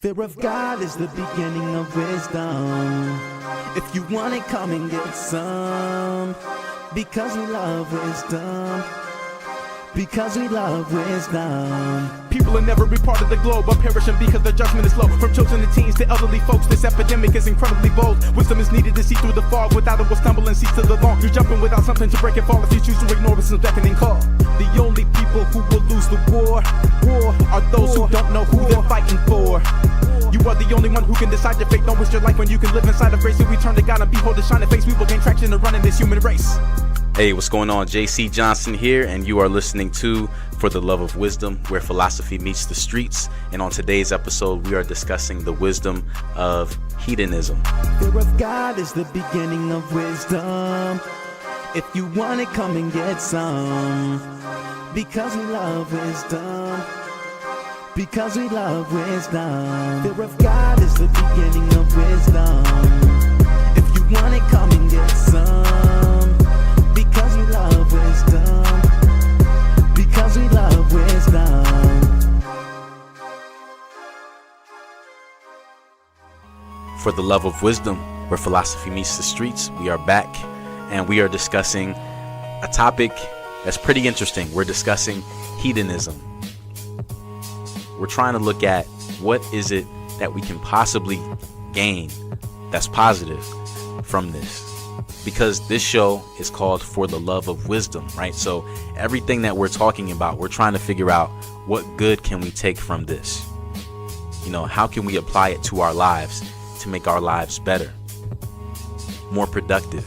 Fear of God is the beginning of wisdom. If you want it, come and get some. Because we love wisdom. Because we love wisdom. People in every part of the globe are perishing because their judgment is low. From children to teens to elderly folks, this epidemic is incredibly bold. Wisdom is needed to see through the fog. Without it, we'll stumble and see to the long. You're jumping without something to break and fall if you choose to ignore wisdom's beckoning call. The only people who will lose the war are those who don't know who they're fighting for. You are the only one who can decide your fate. Don't waste your life when you can live inside of grace. If we turn to God and behold His shining face, we will gain traction to run in this human race. Hey, what's going on? JC Johnson here, and you are listening to For the Love of Wisdom, where philosophy meets the streets. And on today's episode, we are discussing the wisdom of hedonism. Fear of God is the beginning of wisdom. If you want it, come and get some. Because we love wisdom. Because we love wisdom. Fear of God is the beginning of wisdom. If you want it, come and get some. Because we love wisdom. Because we love wisdom. For the Love of Wisdom, where philosophy meets the streets, we are back, and we are discussing a topic that's pretty interesting. We're discussing hedonism. We're trying to look at what is it that we can possibly gain that's positive from this. Because this show is called For the Love of Wisdom, right? So everything that we're talking about, we're trying to figure out what good can we take from this? You know, how can we apply it to our lives to make our lives better, more productive,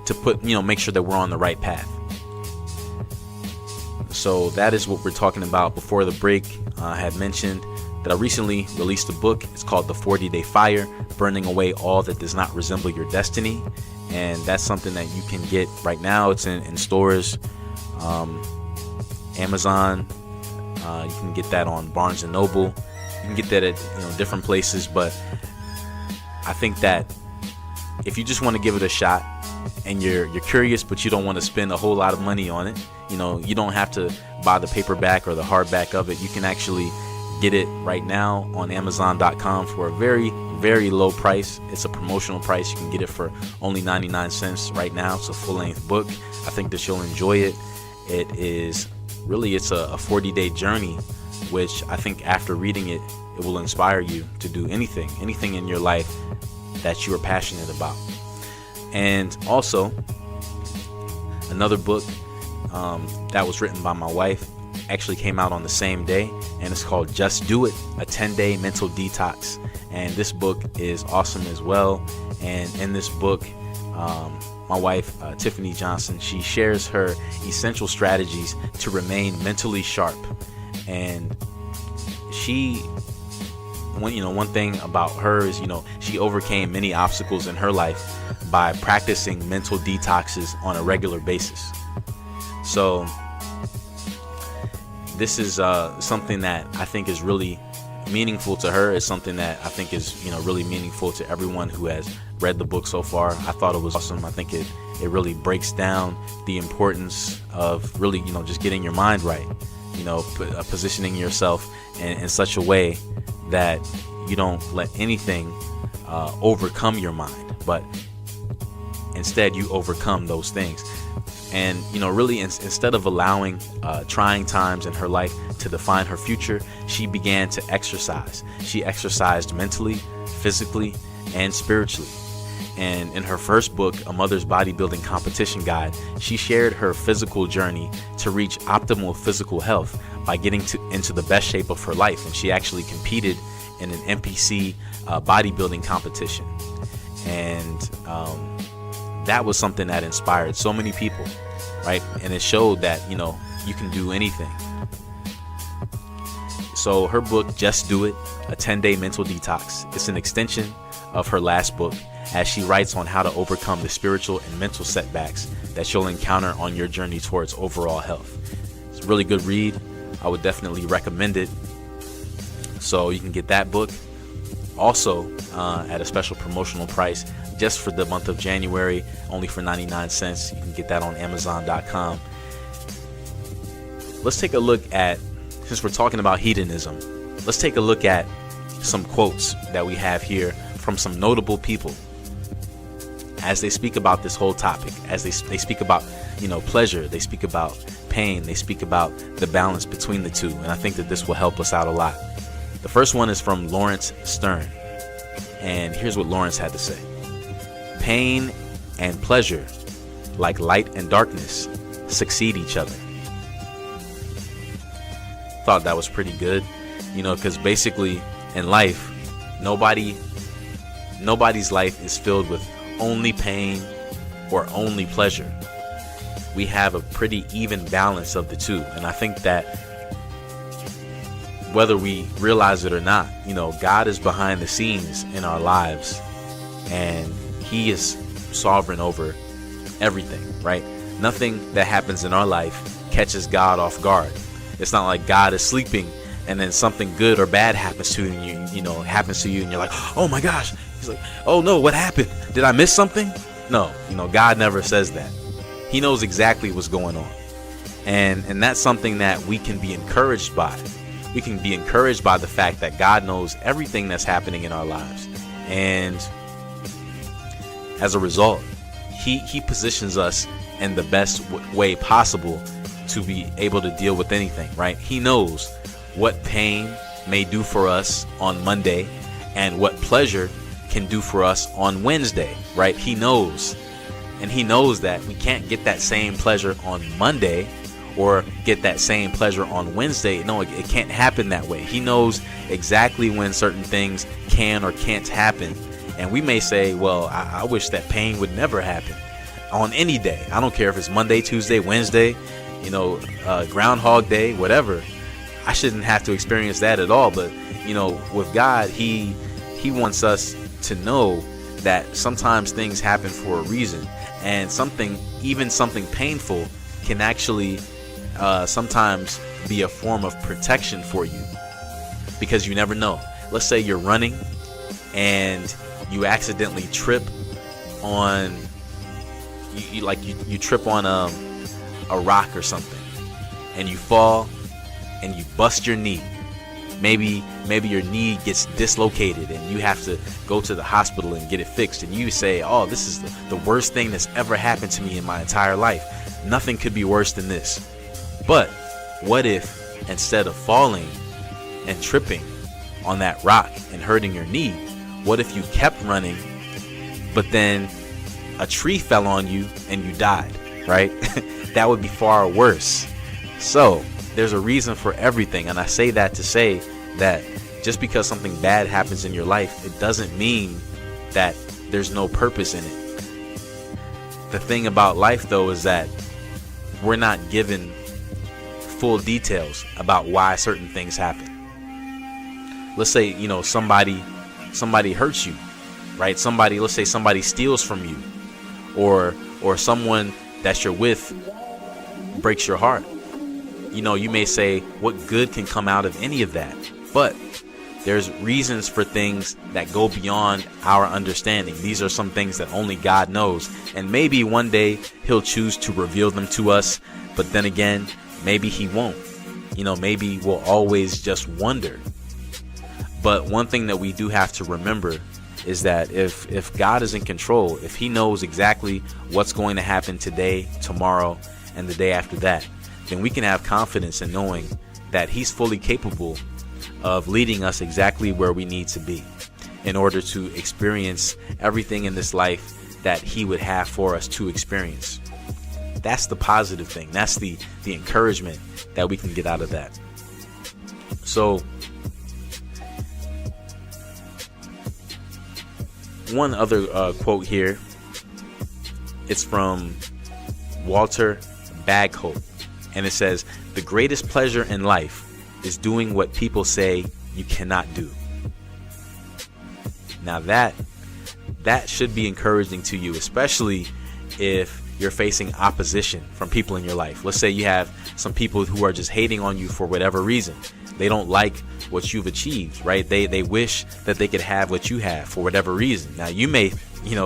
to put, make sure that we're on the right path. So that is what we're talking about. Before the break, I had mentioned that I recently released a book. It's called The 40-Day Fire, Burning Away All That Does Not Resemble Your Destiny. And that's something that you can get right now. It's in stores, Amazon. You can get that on Barnes & Noble. You can get that at different places. But I think that if you just want to give it a shot and you're curious, but you don't want to spend a whole lot of money on it, you don't have to buy the paperback or the hardback of it. You can actually get it right now on Amazon.com for a very, very low price. It's a promotional price. You can get it for only 99 cents right now. It's a full-length book. I think that you'll enjoy it. It's a 40-day journey, which I think after reading it, it will inspire you to do anything in your life that you are passionate about. And also, another book that was written by my wife actually came out on the same day, and it's called Just Do It, a 10-day mental detox. And this book is awesome as well. And in this book, my wife, Tiffany Johnson, she shares her essential strategies to remain mentally sharp. And one thing about her is, she overcame many obstacles in her life by practicing mental detoxes on a regular basis. So this is something that I think is really meaningful to her. It's something that I think is, really meaningful to everyone who has read the book so far. I thought it was awesome. I think it really breaks down the importance of really, just getting your mind right, positioning yourself in such a way that you don't let anything overcome your mind, but instead you overcome those things. And, really instead of allowing trying times in her life to define her future, she began to exercise. She exercised mentally, physically, and spiritually. And in her first book, A Mother's Bodybuilding Competition Guide, she shared her physical journey to reach optimal physical health by getting into the best shape of her life. And she actually competed in an NPC bodybuilding competition. And that was something that inspired so many people, right? And it showed that, you can do anything. So her book, Just Do It, a 10-day mental detox, it's an extension of her last book, as she writes on how to overcome the spiritual and mental setbacks that you'll encounter on your journey towards overall health. It's a really good read. I would definitely recommend it. So you can get that book also at a special promotional price just for the month of January, only for 99 cents. You can get that on Amazon.com. Let's take a look at, since we're talking about hedonism, let's take a look at some quotes that we have here from some notable people as they speak about this whole topic, as they speak about, pleasure, they speak about pain, they speak about the balance between the two. And I think that this will help us out a lot. The first one is from Lawrence Stern. And here's what Lawrence had to say. Pain and pleasure, like light and darkness, succeed each other. Thought that was pretty good, because basically in life, nobody's life is filled with only pain or only pleasure. We have a pretty even balance of the two. And I think that whether we realize it or not, God is behind the scenes in our lives, and he is sovereign over everything, right? Nothing that happens in our life catches God off guard. It's not like God is sleeping and then something good or bad happens to you, happens to you, and you're like, oh my gosh. He's like, oh no, what happened? Did I miss something? No, God never says that. He knows exactly what's going on. And that's something that we can be encouraged by. We can be encouraged by the fact that God knows everything that's happening in our lives. And as a result, he positions us in the best way possible to be able to deal with anything, right? He knows what pain may do for us on Monday and what pleasure can do for us on Wednesday, right? He knows. And he knows that we can't get that same pleasure on Monday or get that same pleasure on Wednesday. No, it can't happen that way. He knows exactly when certain things can or can't happen. And we may say, well, I wish that pain would never happen on any day. I don't care if it's Monday, Tuesday, Wednesday, Groundhog Day, whatever. I shouldn't have to experience that at all. But, with God, he wants us to know that sometimes things happen for a reason. And something painful can actually sometimes be a form of protection for you, because you never know. Let's say you're running and you accidentally trip on you trip on a rock or something, and you fall and you bust your knee. Maybe your knee gets dislocated and you have to go to the hospital and get it fixed, and you say, oh, this is the worst thing that's ever happened to me in my entire life. Nothing could be worse than this. But what if instead of falling and tripping on that rock and hurting your knee, what if you kept running, but then a tree fell on you and you died, right? That would be far worse. So there's a reason for everything. And I say that to say that just because something bad happens in your life, it doesn't mean that there's no purpose in it. The thing about life, though, is that we're not given full details about why certain things happen. Let's say, somebody hurts you, right? Let's say somebody steals from you, or someone that you're with breaks your heart. You may say, what good can come out of any of that? But there's reasons for things that go beyond our understanding. These are some things that only God knows. And maybe one day he'll choose to reveal them to us. But then again, maybe he won't. Maybe we'll always just wonder. But one thing that we do have to remember is that if God is in control, if he knows exactly what's going to happen today, tomorrow, and the day after that, then we can have confidence in knowing that he's fully capable of leading us exactly where we need to be in order to experience everything in this life that he would have for us to experience. That's the positive thing. That's the encouragement that we can get out of that. So one other quote here. It's from Walter Bagholt, and it says, "The greatest pleasure in life is doing what people say you cannot do." Now that should be encouraging to you, especially if you're facing opposition from people in your life. Let's say you have some people who are just hating on you for whatever reason. They don't like what you've achieved, right? They wish that they could have what you have for whatever reason. Now you may,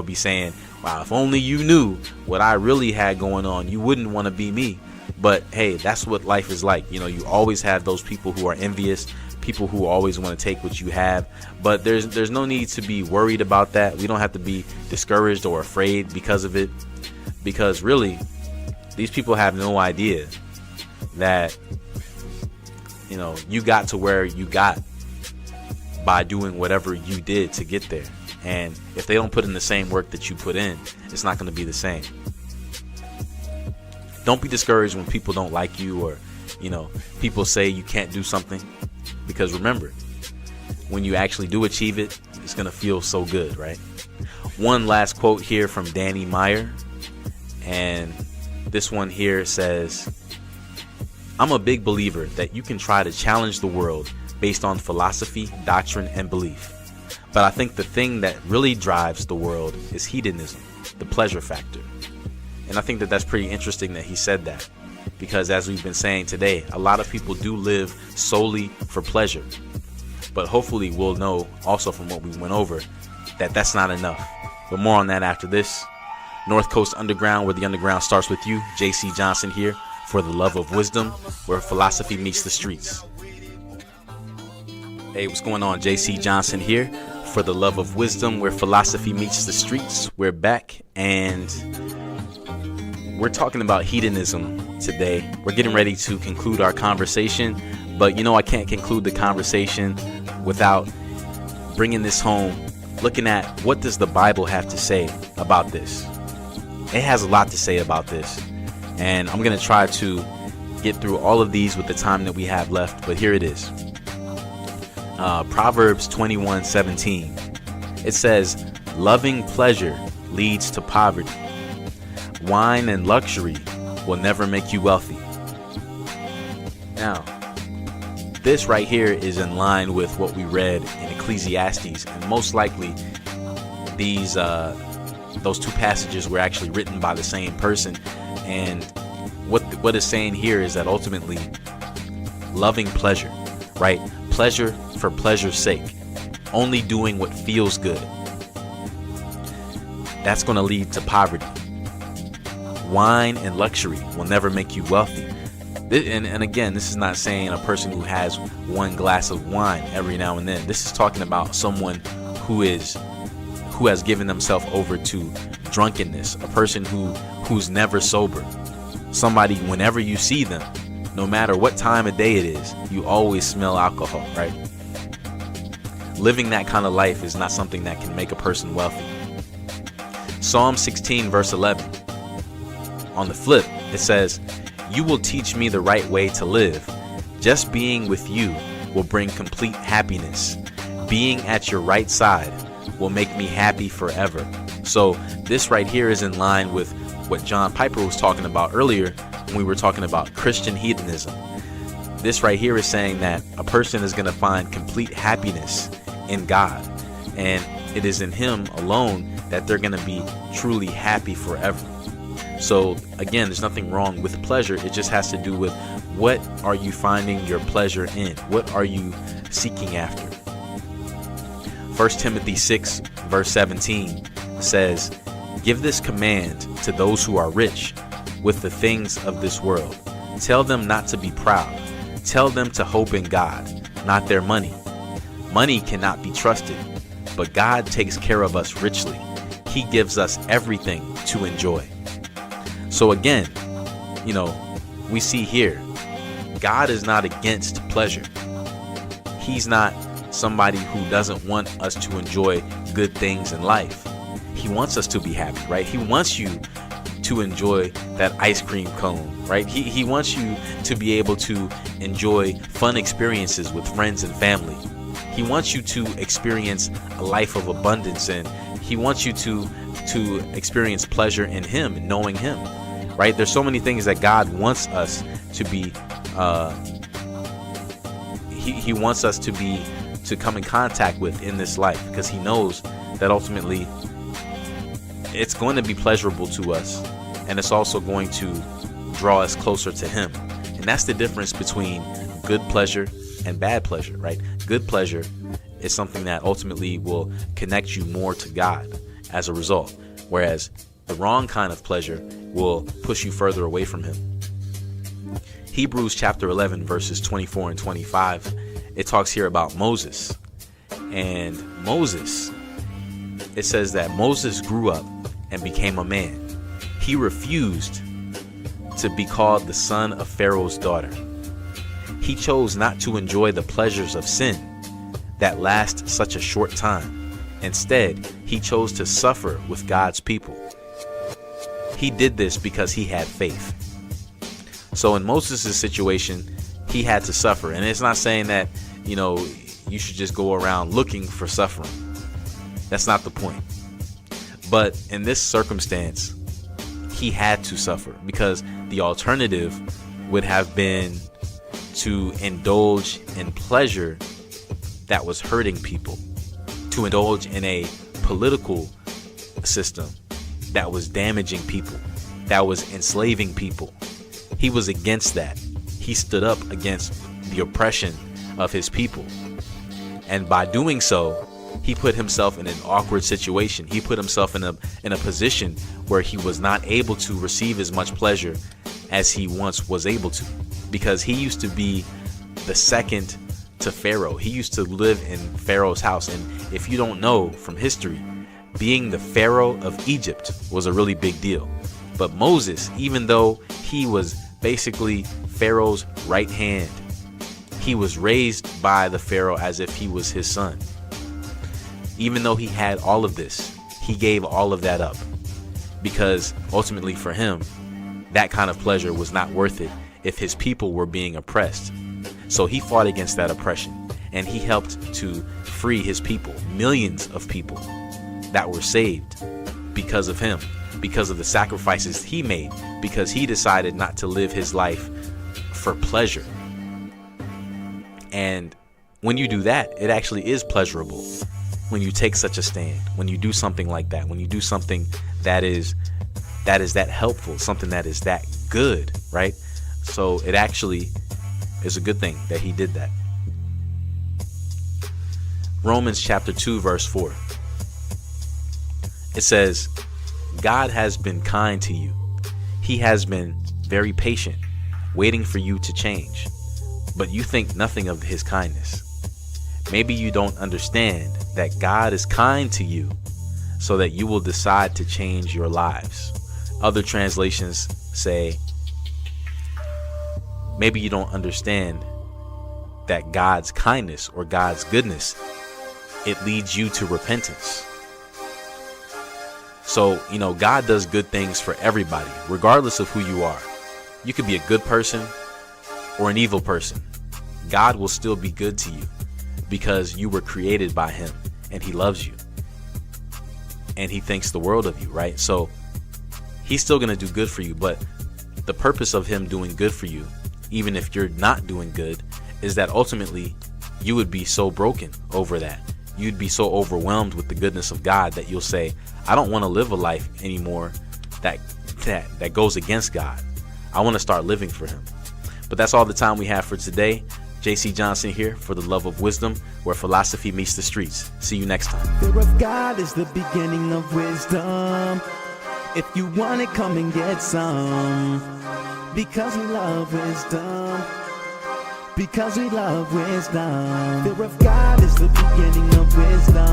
be saying, wow, if only you knew what I really had going on, you wouldn't want to be me. But hey, that's what life is like. You always have those people who are envious, people who always want to take what you have. But there's no need to be worried about that. We don't have to be discouraged or afraid because of it, because really these people have no idea that, you know, you got to where you got by doing whatever you did to get there. And if they don't put in the same work that you put in, it's not going to be the same. Don't be discouraged when people don't like you, or, you know, people say you can't do something, because remember, when you actually do achieve it, it's going to feel so good, right? One last quote here from Danny Meyer, and this one here says, "I'm a big believer that you can try to challenge the world based on philosophy, doctrine, and belief. But I think the thing that really drives the world is hedonism, the pleasure factor." And I think that that's pretty interesting that he said that, because as we've been saying today, a lot of people do live solely for pleasure. But hopefully we'll know also from what we went over that that's not enough. But more on that after this. North Coast Underground, where the underground starts with you. JC Johnson here for the love of wisdom, where philosophy meets the streets. Hey, what's going on? JC Johnson here for the love of wisdom, where philosophy meets the streets. We're back, and we're talking about hedonism today. We're getting ready to conclude our conversation, but you know, I can't conclude the conversation without bringing this home, looking at what does the Bible have to say about this. It has a lot to say about this, and I'm going to try to get through all of these with the time that we have left, but here it is. Proverbs 21:17. It says, "Loving pleasure leads to poverty. Wine and luxury will never make you wealthy." Now, this right here is in line with what we read in Ecclesiastes, and most likely these those two passages were actually written by the same person. And what it's saying here is that ultimately, loving pleasure, right? Pleasure for pleasure's sake, only doing what feels good, that's going to lead to poverty. Wine and luxury will never make you wealthy. And again, this is not saying a person who has one glass of wine every now and then. This is talking about someone who has given themselves over to drunkenness, a person who's never sober. Somebody, whenever you see them, no matter what time of day it is, you always smell alcohol, right? Living that kind of life is not something that can make a person wealthy. Psalm 16 verse 11. On the flip, it says, "You will teach me the right way to live. Just being with you will bring complete happiness. Being at your right side will make me happy forever." So this right here is in line with what John Piper was talking about earlier when we were talking about Christian hedonism. This right here is saying that a person is going to find complete happiness in God, and it is in Him alone that they're going to be truly happy forever. So again, there's nothing wrong with pleasure. It just has to do with what are you finding your pleasure in? What are you seeking after? 1 Timothy 6 verse 17 says, "Give this command to those who are rich with the things of this world. Tell them not to be proud. Tell them to hope in God, not their money. Money cannot be trusted, but God takes care of us richly. He gives us everything to enjoy." So again, you know, we see here, God is not against pleasure. He's not somebody who doesn't want us to enjoy good things in life. He wants us to be happy, right? He wants you to enjoy that ice cream cone, right? He wants you to be able to enjoy fun experiences with friends and family. He wants you to experience a life of abundance, and he wants you to experience pleasure in Him and knowing Him, right? There's so many things that God wants us to be. He wants us to come in contact with in this life, because He knows that ultimately it's going to be pleasurable to us, and it's also going to draw us closer to Him. And that's the difference between good pleasure and bad pleasure, right? Good pleasure is something that ultimately will connect you more to God as a result, whereas the wrong kind of pleasure will push you further away from Him. Hebrews chapter 11 verses 24 and 25, it talks here about Moses. And Moses, it says that Moses grew up and became a man. He refused to be called the son of Pharaoh's daughter. He chose not to enjoy the pleasures of sin that last such a short time. Instead, he chose to suffer with God's people. He did this because he had faith. So in Moses' situation, he had to suffer. And it's not saying that, you should just go around looking for suffering. That's not the point. But in this circumstance, he had to suffer because the alternative would have been to indulge in pleasure that was hurting people, to indulge in a political system that was damaging people, that was enslaving people. He was against that. He stood up against the oppression of his people. And by doing so, he put himself in an awkward situation. He put himself in a position where he was not able to receive as much pleasure as he once was able to, because he used to be the second to Pharaoh. He used to live in Pharaoh's house. And if you don't know from history, being the Pharaoh of Egypt was a really big deal. But Moses, even though he was basically Pharaoh's right hand, he was raised by the Pharaoh as if he was his son. Even though he had all of this, he gave all of that up because ultimately for him, that kind of pleasure was not worth it if his people were being oppressed. So he fought against that oppression and he helped to free his people, millions of people that were saved because of him, because of the sacrifices he made, because he decided not to live his life for pleasure. And when you do that, it actually is pleasurable. When you take such a stand, when you do something like that, when you do something that is that helpful, something that is that good, right? So it actually is a good thing that he did that. Romans chapter 2, verse 4. It says, God has been kind to you. He has been very patient, waiting for you to change. But you think nothing of his kindness. Maybe you don't understand that God is kind to you so that you will decide to change your lives. Other translations say, maybe you don't understand that God's kindness or God's goodness, it leads you to repentance. So, God does good things for everybody, regardless of who you are. You could be a good person or an evil person. God will still be good to you because you were created by him and he loves you and he thinks the world of you, right? So he's still going to do good for you. But the purpose of him doing good for you, even if you're not doing good, is that ultimately you would be so broken over that. You'd be so overwhelmed with the goodness of God that you'll say, I don't want to live a life anymore that goes against God. I want to start living for him. But that's all the time we have for today. JC Johnson here for The Love of Wisdom, where philosophy meets the streets. See you next time. Fear of God is the beginning of wisdom. If you want it, come and get some. Because we love wisdom. Because we love wisdom. Fear of God is the beginning of wisdom.